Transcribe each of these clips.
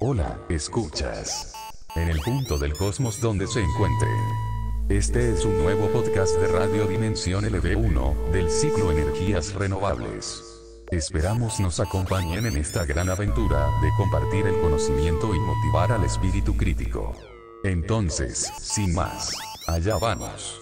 Hola, escuchas. En el punto del cosmos donde se encuentre. Este es un nuevo podcast de Radio Dimensión LV1, del ciclo Energías Renovables. Esperamos nos acompañen en esta gran aventura de compartir el conocimiento y motivar al espíritu crítico. Entonces, sin más, allá vamos.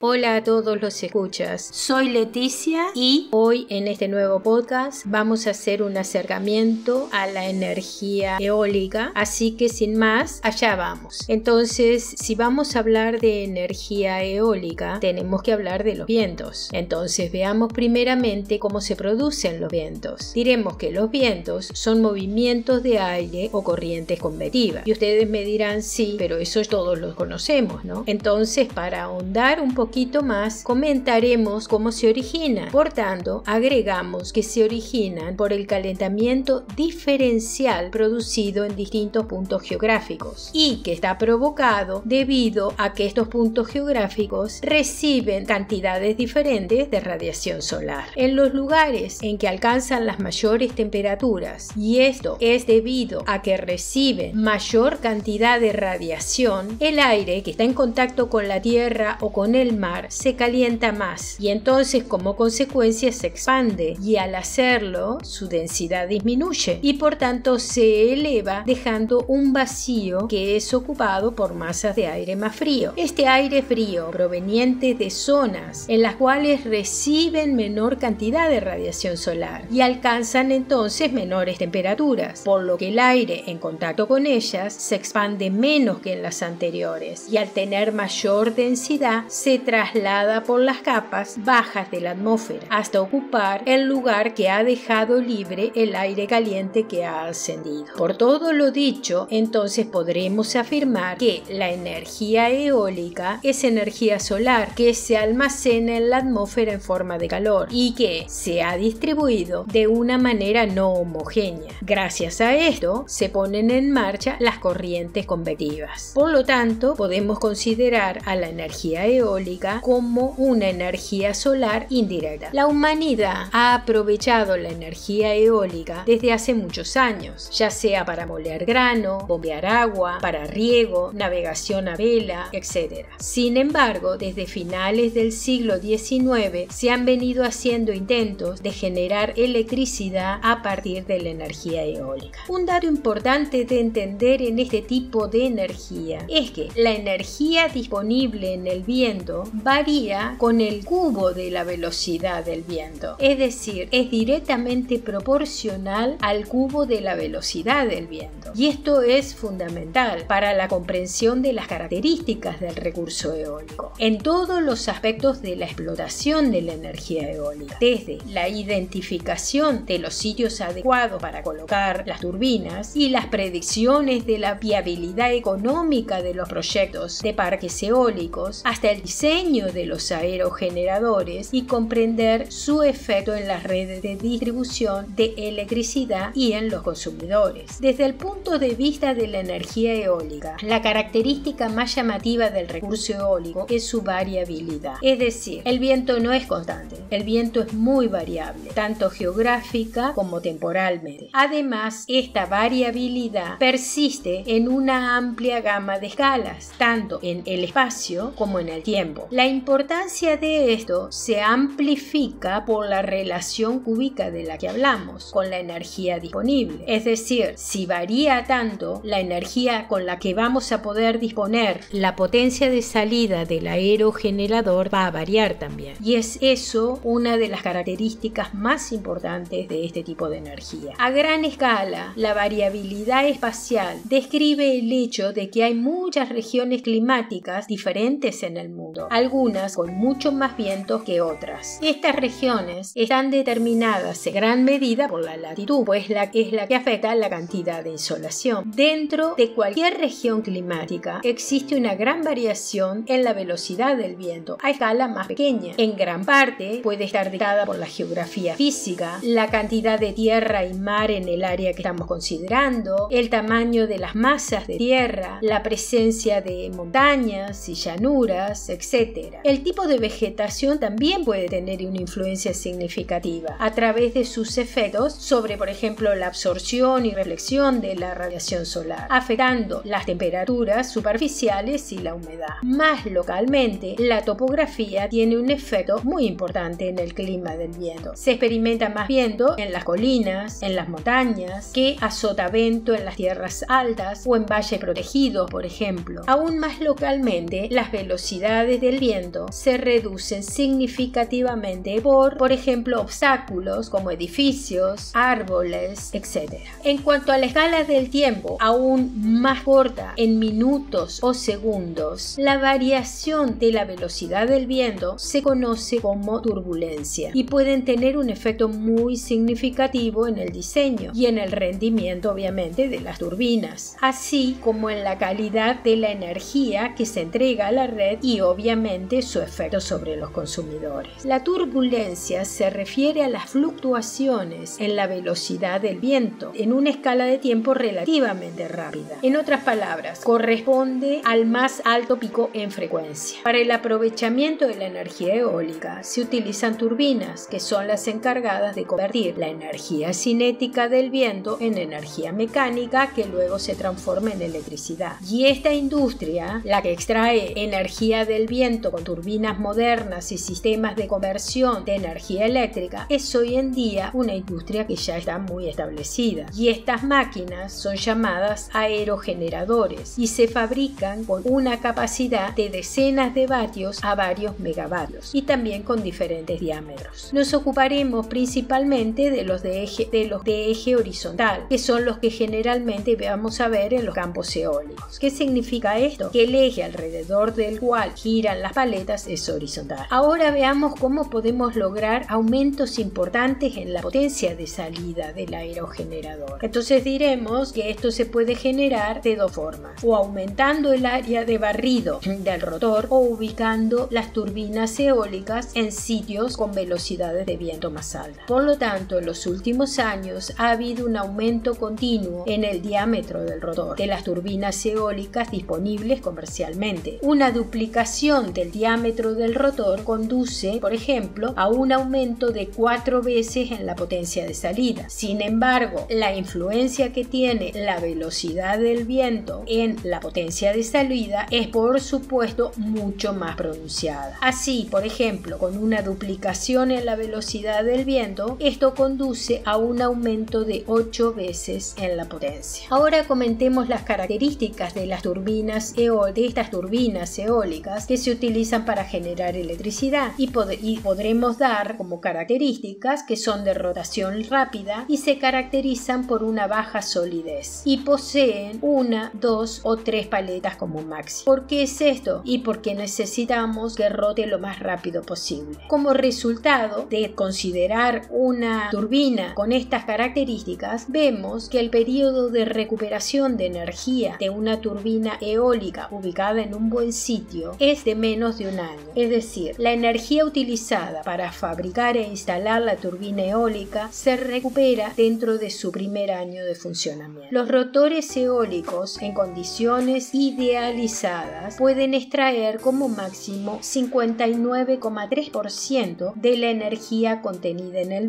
Hola a todos los escuchas, soy Leticia y hoy en este nuevo podcast vamos a hacer un acercamiento a la energía eólica, así que sin más, allá vamos. Entonces, si vamos a hablar de energía eólica, tenemos que hablar de los vientos. Entonces, veamos primeramente cómo se producen los vientos. Diremos que los vientos son movimientos de aire o corrientes convectivas. Y ustedes me dirán, sí, pero eso todos lo conocemos, ¿no? Entonces, para ahondar un poquito más, comentaremos cómo se originan. Por tanto, agregamos que se originan por el calentamiento diferencial producido en distintos puntos geográficos y que está provocado debido a que estos puntos geográficos reciben cantidades diferentes de radiación solar. En los lugares en que alcanzan las mayores temperaturas, y esto es debido a que reciben mayor cantidad de radiación, el aire que está en contacto con la Tierra o con el mar se calienta más y entonces como consecuencia se expande y al hacerlo su densidad disminuye y por tanto se eleva dejando un vacío que es ocupado por masas de aire más frío. Este aire frío proveniente de zonas en las cuales reciben menor cantidad de radiación solar y alcanzan entonces menores temperaturas, por lo que el aire en contacto con ellas se expande menos que en las anteriores y al tener mayor densidad se traslada por las capas bajas de la atmósfera hasta ocupar el lugar que ha dejado libre el aire caliente que ha ascendido. Por todo lo dicho, entonces podremos afirmar que la energía eólica es energía solar que se almacena en la atmósfera en forma de calor y que se ha distribuido de una manera no homogénea. Gracias a esto se ponen en marcha las corrientes convectivas. Por lo tanto, podemos considerar a la energía eólica como una energía solar indirecta. La humanidad ha aprovechado la energía eólica desde hace muchos años, ya sea para moler grano, bombear agua, para riego, navegación a vela, etc. Sin embargo, desde finales del siglo XIX se han venido haciendo intentos de generar electricidad a partir de la energía eólica. Un dato importante de entender en este tipo de energía es que la energía disponible en el viento varía con el cubo de la velocidad del viento, es decir, es directamente proporcional al cubo de la velocidad del viento. Y esto es fundamental para la comprensión de las características del recurso eólico en todos los aspectos de la explotación de la energía eólica, desde la identificación de los sitios adecuados para colocar las turbinas y las predicciones de la viabilidad económica de los proyectos de parques eólicos hasta el diseño de los aerogeneradores y comprender su efecto en las redes de distribución de electricidad y en los consumidores. Desde el punto de vista de la energía eólica, la característica más llamativa del recurso eólico es su variabilidad. Es decir, el viento no es constante, el viento es muy variable, tanto geográfica como temporalmente. Además, esta variabilidad persiste en una amplia gama de escalas, tanto en el espacio como en el tiempo. La importancia de esto se amplifica por la relación cúbica de la que hablamos con la energía disponible. Es decir, si varía tanto la energía con la que vamos a poder disponer, la potencia de salida del aerogenerador va a variar también. Y es eso una de las características más importantes de este tipo de energía. A gran escala, la variabilidad espacial describe el hecho de que hay muchas regiones climáticas diferentes en el mundo, algunas con mucho más vientos que otras. Estas regiones están determinadas en gran medida por la latitud, pues es la que afecta la cantidad de insolación. Dentro de cualquier región climática existe una gran variación en la velocidad del viento a escala más pequeña. En gran parte puede estar dictada por la geografía física, la cantidad de tierra y mar en el área que estamos considerando, el tamaño de las masas de tierra, la presencia de montañas y llanuras, etc. etc. El tipo de vegetación también puede tener una influencia significativa a través de sus efectos sobre, por ejemplo, la absorción y reflexión de la radiación solar, afectando las temperaturas superficiales y la humedad. Más localmente, la topografía tiene un efecto muy importante en el clima del viento. Se experimenta más viento en las colinas, en las montañas, que a sotavento en las tierras altas o en valles protegidos, por ejemplo. Aún más localmente, las velocidades del viento se reducen significativamente por ejemplo, obstáculos como edificios, árboles, etc. En cuanto a la escala del tiempo, aún más corta, en minutos o segundos, la variación de la velocidad del viento se conoce como turbulencia y pueden tener un efecto muy significativo en el diseño y en el rendimiento, obviamente, de las turbinas, así como en la calidad de la energía que se entrega a la red y, obviamente, su efecto sobre los consumidores. La turbulencia se refiere a las fluctuaciones en la velocidad del viento en una escala de tiempo relativamente rápida. En otras palabras, corresponde al más alto pico en frecuencia. Para el aprovechamiento de la energía eólica se utilizan turbinas, que son las encargadas de convertir la energía cinética del viento en energía mecánica que luego se transforma en electricidad. Y esta industria, la que extrae energía del viento con turbinas modernas y sistemas de conversión de energía eléctrica, es hoy en día una industria que ya está muy establecida. Y estas máquinas son llamadas aerogeneradores y se fabrican con una capacidad de decenas de vatios a varios megavatios y también con diferentes diámetros. Nos ocuparemos principalmente de los de eje horizontal, que son los que generalmente vamos a ver en los campos eólicos. ¿Qué significa esto? Que el eje alrededor del cual giran las paletas es horizontal. Ahora veamos cómo podemos lograr aumentos importantes en la potencia de salida del aerogenerador. Entonces diremos que esto se puede generar de dos formas: o aumentando el área de barrido del rotor o ubicando las turbinas eólicas en sitios con velocidades de viento más altas. Por lo tanto, en los últimos años ha habido un aumento continuo en el diámetro del rotor de las turbinas eólicas disponibles comercialmente. Una duplicación del diámetro del rotor conduce, por ejemplo, a un aumento de 4 veces en la potencia de salida. Sin embargo, la influencia que tiene la velocidad del viento en la potencia de salida es, por supuesto, mucho más pronunciada. Así, por ejemplo, con una duplicación en la velocidad del viento, esto conduce a un aumento de 8 veces en la potencia. Ahora comentemos las características de las turbinas eólicas que se utilizan para generar electricidad y podremos dar como características que son de rotación rápida y se caracterizan por una baja solidez y poseen 1, 2 o 3 paletas como máximo. ¿Por qué es esto? Y porque necesitamos que rote lo más rápido posible. Como resultado de considerar una turbina con estas características, vemos que el periodo de recuperación de energía de una turbina eólica ubicada en un buen sitio es de menos de un año. Es decir, la energía utilizada para fabricar e instalar la turbina eólica se recupera dentro de su primer año de funcionamiento. Los rotores eólicos en condiciones idealizadas pueden extraer como máximo 59,3% de la energía contenida en el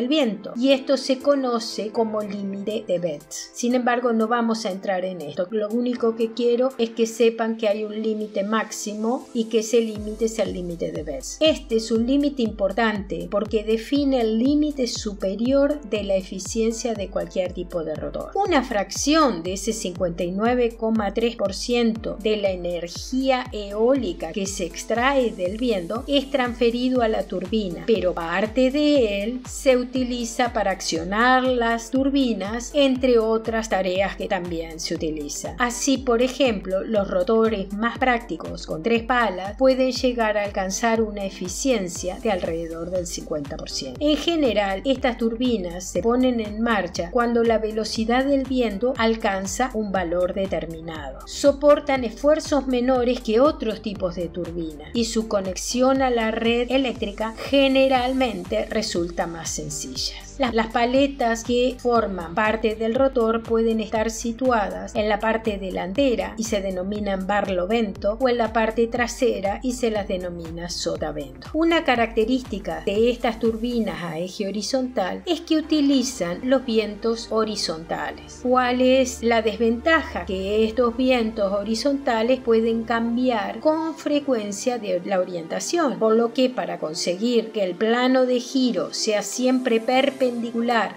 viento y esto se conoce como límite de Betz. Sin embargo, no vamos a entrar en esto. Lo único que quiero es que sepan que hay un límite máximo y que ese límite es el límite de Betz. Este es un límite importante porque define el límite superior de la eficiencia de cualquier tipo de rotor. Una fracción de ese 59,3% de la energía eólica que se extrae del viento es transferido a la turbina, pero parte de él se utiliza para accionar las turbinas, entre otras tareas que también se utilizan. Así, por ejemplo, los rotores más prácticos con 3 palas pueden llegar a alcanzar una eficiencia de alrededor del 50%. En general, estas turbinas se ponen en marcha cuando la velocidad del viento alcanza un valor determinado. Soportan esfuerzos menores que otros tipos de turbinas y su conexión a la red eléctrica generalmente resulta más sencilla. Las paletas que forman parte del rotor pueden estar situadas en la parte delantera y se denominan barlovento, o en la parte trasera y se las denomina sotavento. Una característica de estas turbinas a eje horizontal es que utilizan los vientos horizontales. ¿Cuál es la desventaja? Que estos vientos horizontales pueden cambiar con frecuencia de la orientación, por lo que para conseguir que el plano de giro sea siempre perpendicular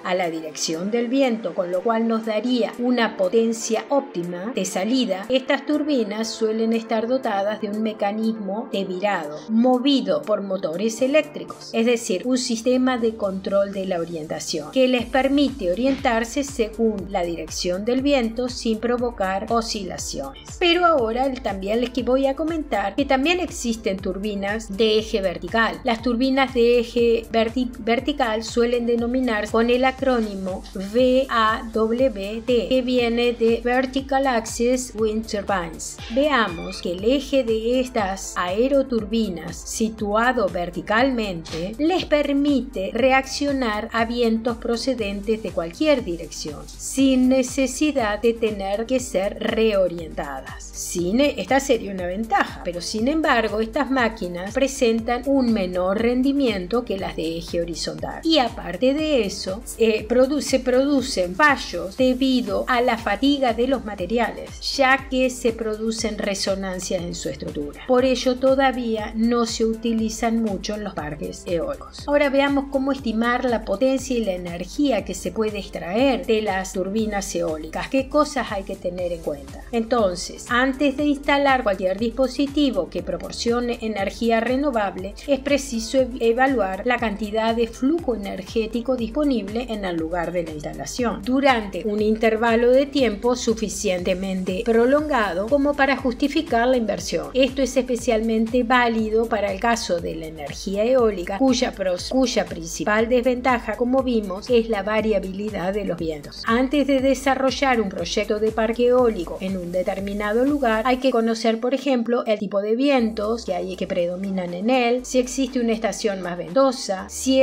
a la dirección del viento, con lo cual nos daría una potencia óptima de salida, estas turbinas suelen estar dotadas de un mecanismo de virado, movido por motores eléctricos, es decir, un sistema de control de la orientación, que les permite orientarse según la dirección del viento sin provocar oscilaciones. Pero ahora también les voy a comentar que también existen turbinas de eje vertical. Las turbinas de eje vertical suelen denominarse con el acrónimo VAWT, que viene de Vertical Axis Wind Turbines. Veamos que el eje de estas aeroturbinas situado verticalmente les permite reaccionar a vientos procedentes de cualquier dirección, sin necesidad de tener que ser reorientadas. Esta sería una ventaja, pero sin embargo estas máquinas presentan un menor rendimiento que las de eje horizontal. Y aparte de eso, se producen fallos debido a la fatiga de los materiales, ya que se producen resonancias en su estructura. Por ello todavía no se utilizan mucho en los parques eólicos. Ahora veamos cómo estimar la potencia y la energía que se puede extraer de las turbinas eólicas. ¿Qué cosas hay que tener en cuenta? Entonces, antes de instalar cualquier dispositivo que proporcione energía renovable, es preciso evaluar la cantidad de flujo energético disponible en el lugar de la instalación durante un intervalo de tiempo suficientemente prolongado como para justificar la inversión. Esto es especialmente válido para el caso de la energía eólica, cuya principal desventaja, como vimos, es la variabilidad de los vientos. Antes de desarrollar un proyecto de parque eólico en un determinado lugar, hay que conocer, por ejemplo, el tipo de vientos que predominan en él, si existe una estación más ventosa, si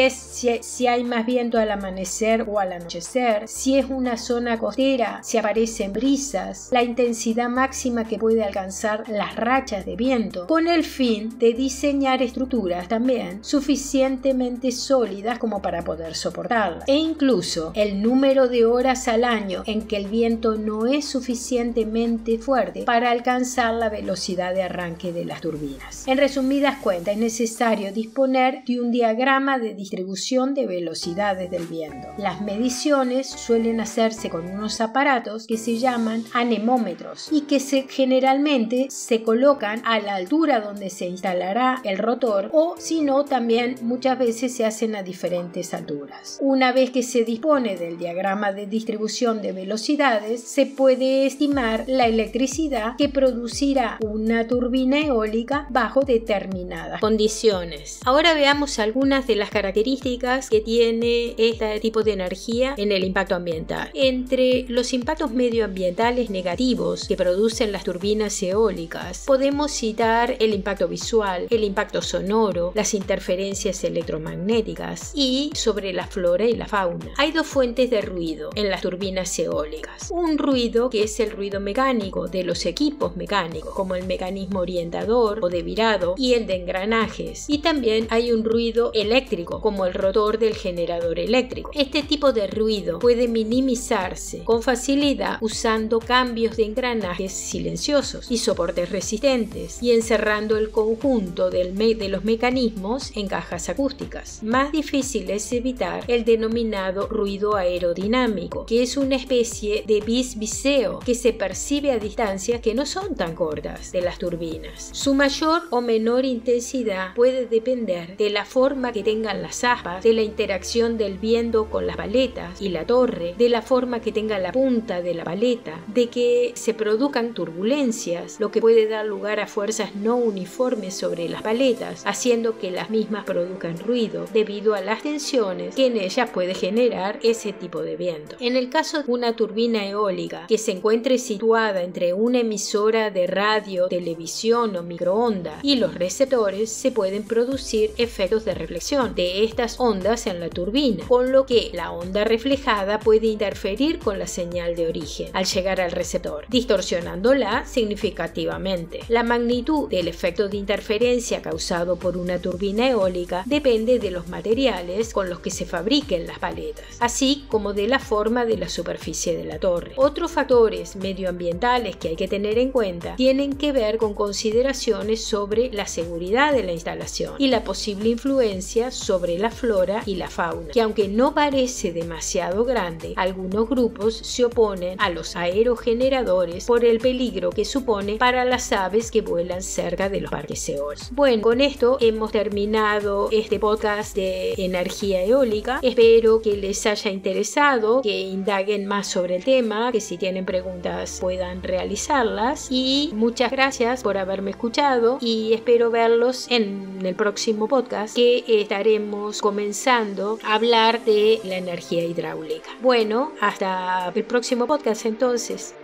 hay más viento al amanecer o al anochecer, si es una zona costera, si aparecen brisas, la intensidad máxima que puede alcanzar las rachas de viento, con el fin de diseñar estructuras también suficientemente sólidas como para poder soportarlas, e incluso el número de horas al año en que el viento no es suficientemente fuerte para alcanzar la velocidad de arranque de las turbinas. En resumidas cuentas, es necesario disponer de un diagrama de distribución de velocidades del viento. Las mediciones suelen hacerse con unos aparatos que se llaman anemómetros y que generalmente se colocan a la altura donde se instalará el rotor, o si no, también muchas veces se hacen a diferentes alturas. Una vez que se dispone del diagrama de distribución de velocidades, se puede estimar la electricidad que producirá una turbina eólica bajo determinadas condiciones. Ahora veamos algunas de las características que tiene este tipo de energía en el impacto ambiental. Entre los impactos medioambientales negativos que producen las turbinas eólicas, podemos citar el impacto visual, el impacto sonoro, las interferencias electromagnéticas y sobre la flora y la fauna. Hay dos fuentes de ruido en las turbinas eólicas. Un ruido que es el ruido mecánico de los equipos mecánicos, como el mecanismo orientador o de virado y el de engranajes. Y también hay un ruido eléctrico, como el rotor del generador eléctrico. Este tipo de ruido puede minimizarse con facilidad usando cambios de engranajes silenciosos y soportes resistentes y encerrando el conjunto de los mecanismos en cajas acústicas. Más difícil es evitar el denominado ruido aerodinámico, que es una especie de bisbiseo que se percibe a distancias que no son tan cortas de las turbinas. Su mayor o menor intensidad puede depender de la forma que tengan las aspas, de la interacción del viento con las paletas y la torre, de la forma que tenga la punta de la paleta, de que se produzcan turbulencias, lo que puede dar lugar a fuerzas no uniformes sobre las paletas, haciendo que las mismas produzcan ruido debido a las tensiones que en ellas puede generar ese tipo de viento. En el caso de una turbina eólica que se encuentre situada entre una emisora de radio, televisión o microondas y los receptores, se pueden producir efectos de reflexión de estas ondas en la turbina, turbina, con lo que la onda reflejada puede interferir con la señal de origen al llegar al receptor, distorsionándola significativamente. La magnitud del efecto de interferencia causado por una turbina eólica depende de los materiales con los que se fabriquen las paletas, así como de la forma de la superficie de la torre. Otros factores medioambientales que hay que tener en cuenta tienen que ver con consideraciones sobre la seguridad de la instalación y la posible influencia sobre la flora y la fauna, que aunque no parece demasiado grande, algunos grupos se oponen a los aerogeneradores por el peligro que supone para las aves que vuelan cerca de los parques eólicos. Bueno, con esto hemos terminado este podcast de energía eólica. Espero que les haya interesado, que indaguen más sobre el tema, que si tienen preguntas puedan realizarlas, y muchas gracias por haberme escuchado y espero verlos en el próximo podcast, que estaremos comenzando a hablar de la energía hidráulica. Bueno, hasta el próximo podcast entonces.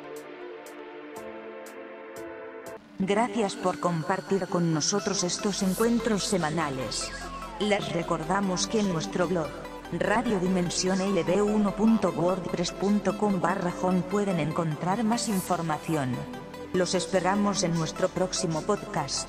Gracias por compartir con nosotros estos encuentros semanales. Les recordamos que en nuestro blog radiodimensionlv1.wordpress.com/home pueden encontrar más información. Los esperamos en nuestro próximo podcast.